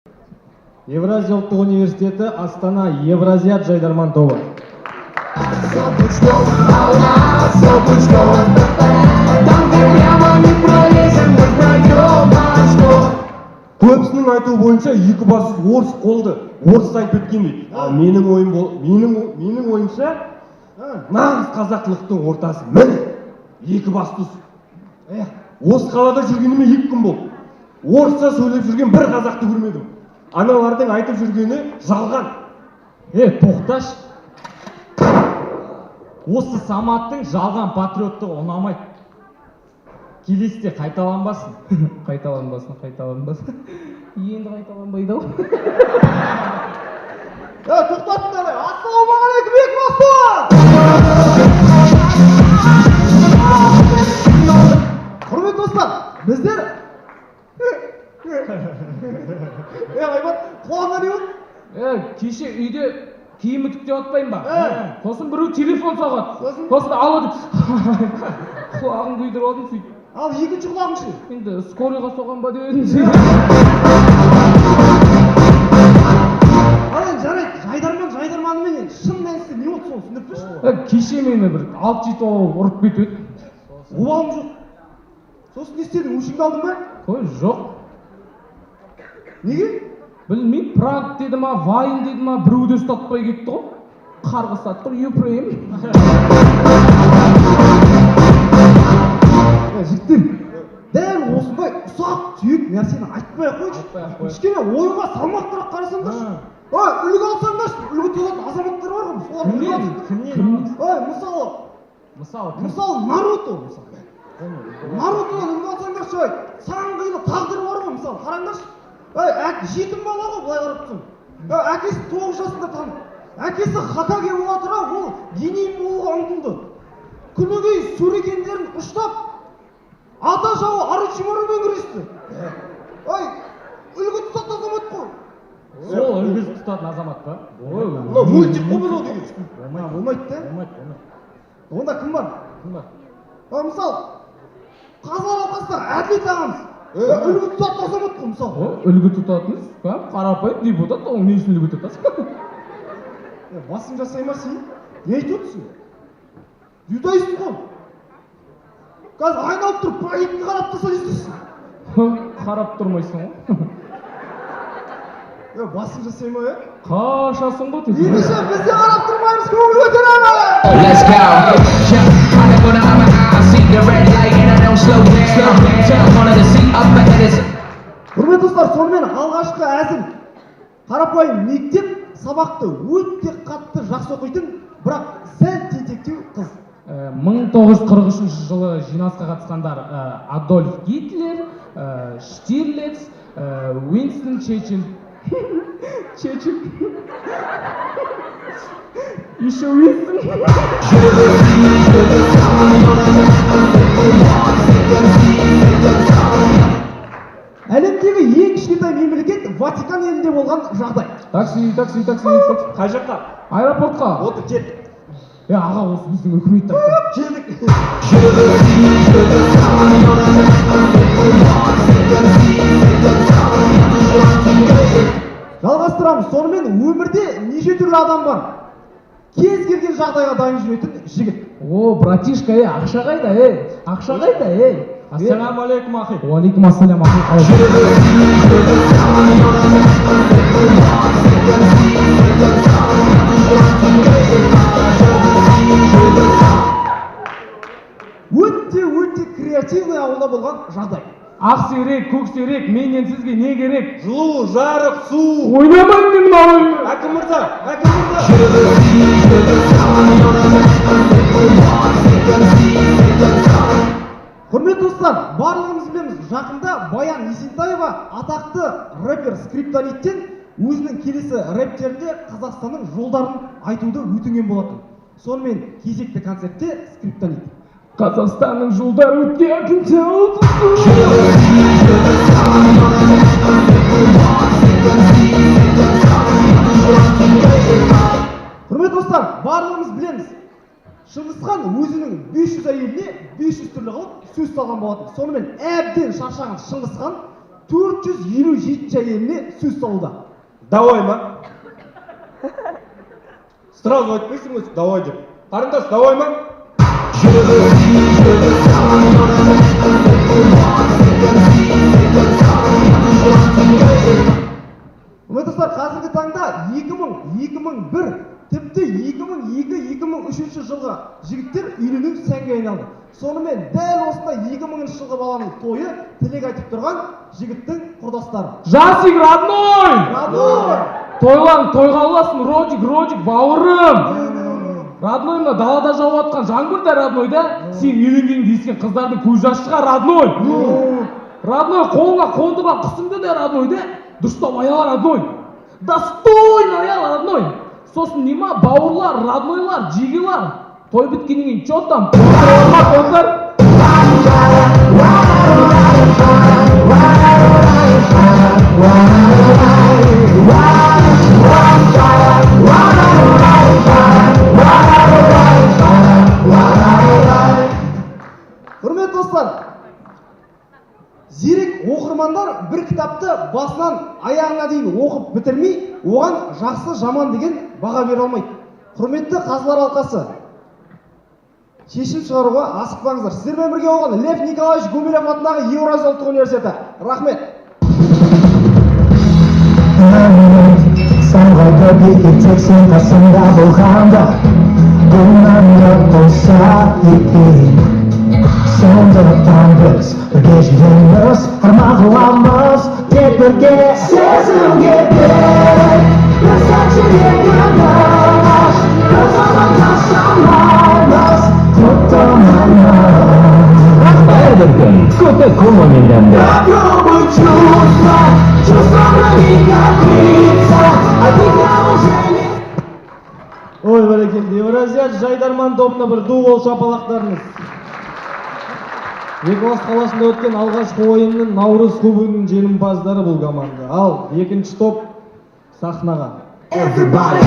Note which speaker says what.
Speaker 1: Евразия ұлттық университеті Астана Евразият жайдарман тобы. Көпсінің айтуы бойынша екі бас орыс қолды, орыс айтып өткен дейді. Менің ойымша нағыз қазақтылықтың ортасы міне екі бас тұс. Осы қалада жүргеніме 2 күн болды. Орысша сөйлеп жүрген бір қазақты көрмедім. Аналардың айтып жүргені жалған.
Speaker 2: Тоқташ. Осы Саматтың жалған патриоттығы ұнамайды. Келесіде қайталанбасын.
Speaker 3: Қайталанбасын. Енді қайталанбайды ау.
Speaker 1: Тоқтатыңдар. Ассалаумағалейкум Екібастұз. Құрметті достар, біздер Айбат, құлағына не болды?
Speaker 3: Кеше үйде киім үтіктеп атпайын ба? Сосын біреу телефон соғады. Сосын алады. Құлағын күйдіріп алдым сөйтіп.
Speaker 1: Ал екінші құлағың ше?
Speaker 3: Енді скорыйға соған ба дедім.
Speaker 1: Ал енді жарайды, жайдарманымен шын мәнісінде не болды соны түсіндіріп берші.
Speaker 3: Кеше мені бір 6-7 ұрып кетіп еді.
Speaker 1: Обалым жоқ. Сосын не істедің, өшіңді алдың ба?
Speaker 3: Қой, жоқ.
Speaker 1: Неге?
Speaker 3: Білмеймін, пранк деді ма, вайн деді ма, біреуді ұстатпай кетті ғой. Қарғыс атқыр, Ефрейм.
Speaker 1: Жігіттер, дәл осындай ұсақ түйек нәрсені айтпай-ақ қойшы. Кішкене ойынға салмақтырақ қарасаңдаршы. Үлгі алсаңдаршы, үлгі толатын азаматтар бар ғой. Мысалы, Наруто. Нарутодан үлгі алсаңдаршы, саған қилы тағдыры бар ғой, мысалы, қараңдаршы. Жетім бала ғой, былай қарап тұрсың. Әкесі 9 жасында танып. Әкесі Хокаге бола тұра, ол геней болуға ұмтылды. Күнігей сөрегендерін ұштап, ата жауы Орочимарумен күресті. Үлгі тұтатын азамат қой.
Speaker 2: Сол үлгі тұтатын азамат па?
Speaker 1: Мультик қой бұл деген. Болмайды да? Онда кім бар? Мысалы, Қазылар Алқасында Әділет ағамыз. Үлгі тұтатын азамат қой, мысалы.
Speaker 3: Үлгі тұтатыңыз? Қарапайым депутат, ол не үшін үлгі тұтасың?
Speaker 1: Басың жасайма сен? Не айтып отырсың? Юдаист қой. Қазір айналып тұрып, проектті қарап тұрса не істейсің?
Speaker 3: Қарап тұрмайсың ғой.
Speaker 1: Басың жасайма,
Speaker 3: Қашасың ғой тек.
Speaker 1: Ендеше біз де қарап тұрмаймыз, көңіл көтереміз!
Speaker 4: Let's go. Trying to go to my eye, see the red light and I don't slow down. Wanted to see up ahead is.
Speaker 1: Құрметті достар, сонымен алғашқы әзіл қарапайым мектеп сабақты өте қатты жақсы оқитын, бірақ сәл тентектеу қыз.
Speaker 3: 1943 жылы жинасқа қатысқандар Адольф Гитлер, Штирлиц, Уинстон Черчилль. Еще Уинстон.
Speaker 1: Әлемдегі ең кішкентай мемлекет Ватикан елінде болған жағдай.
Speaker 3: Такси.
Speaker 1: Қай жаққа?
Speaker 3: Аэропортқа.
Speaker 1: Отыр, кеттік.
Speaker 3: Аға, осы біздің үкімет
Speaker 1: Келдік. Жалғастырамыз. Сонымен өмірде неше түрлі адам бар. Кез келген жағдайға дайын жүретін жігіт.
Speaker 3: Братишка, ақша қайда, Ақша қайда,
Speaker 2: Ассалаумағалейкум ахи.
Speaker 3: Уалейкум ассалам, ахи. Өте креативный ауылда болған жағдай. Ақсерек, көксерек, менен сізге не керек?
Speaker 1: Жылу, жарық, су.
Speaker 3: Ойнамайын мен мынау.
Speaker 1: Әкім мырза. Құрметті достар, барлығымыз білеміз, жақында Баян Есентаева атақты рэпер Скриптониттен өзінің келесі рэптерінде Қазақстанның жолдарын айтуды өтінген болатын. Сонымен кезекті концертте Скриптонит.
Speaker 3: Қазақстанның жолдары өткен
Speaker 1: Құрметті достар, барлығымыз білеміз, Шыңғысхан өзінің 500 әйеліне 500 түрлі қылып сөз салған болатын. Сонымен әбден шаршаған Шыңғысхан 457 әйеліне сөз салуда.
Speaker 5: Давай ма? Сразу айтпайсың өзі давай деп. Қарындас, давай ма?
Speaker 1: Достар, қазіргі таңда 2000, 2001, тіпті 2002-2003 жылғы жігіттер үйлену сәнге айналды. Сонымен дәл осындай 2000 жылғы баланың тойы тілек айтып тұрған жігіттің құрдастары.
Speaker 3: Жасик, родной!
Speaker 1: Родной!
Speaker 3: Тойға аласың, Родик, бауырым! Родной, мына далада жауып атқан жаңбыр да, родной да? Сен үйленгеніңді дейскен қыздардың көз жасы шығар, родной! Родной, қолыңа қондырған қысыңды да, родной да? Дұрыстап аяла, родной! Достойно аяла, родной! Сосын нема, бауырлар, роднойлар, жигилар. Той біткеннен кейін чё там? Қондар?
Speaker 1: Құрметті достар, зерек оқырмандар бір кітапты басынан аяғына дейін оқып бітірмей, оған жақсы жаман деген баға бере алмайды. Құрметті қазылар алқасы, шешім шығаруға асықпаңыздар. Сіздермен бірге болған Лев Николаевич Гумилев атындағы Еуразия ұлттық университеті. Рахмет.
Speaker 6: Самғайды биік тек сен қасымда болғанда, бұлнан болса екен. Сондықтан біз бірге жүреміз, арман қыламыз тек бірге. Сезімге бер, біздің жүрегіміз, біз оған шамаймыз, құттымаймыз. Сколько como me entiende. Попробуй чувства не длится, а ты уже не...
Speaker 1: Ой, бәрекелді, Еуразия Жайдарман тобына бір ду қол шапалақтарыңыз. Екібастұз қаласында өткен алғашқы ойынның Наурыз кубогының жеңімпаздары бұл команда. Ал екінші топ сахнаға.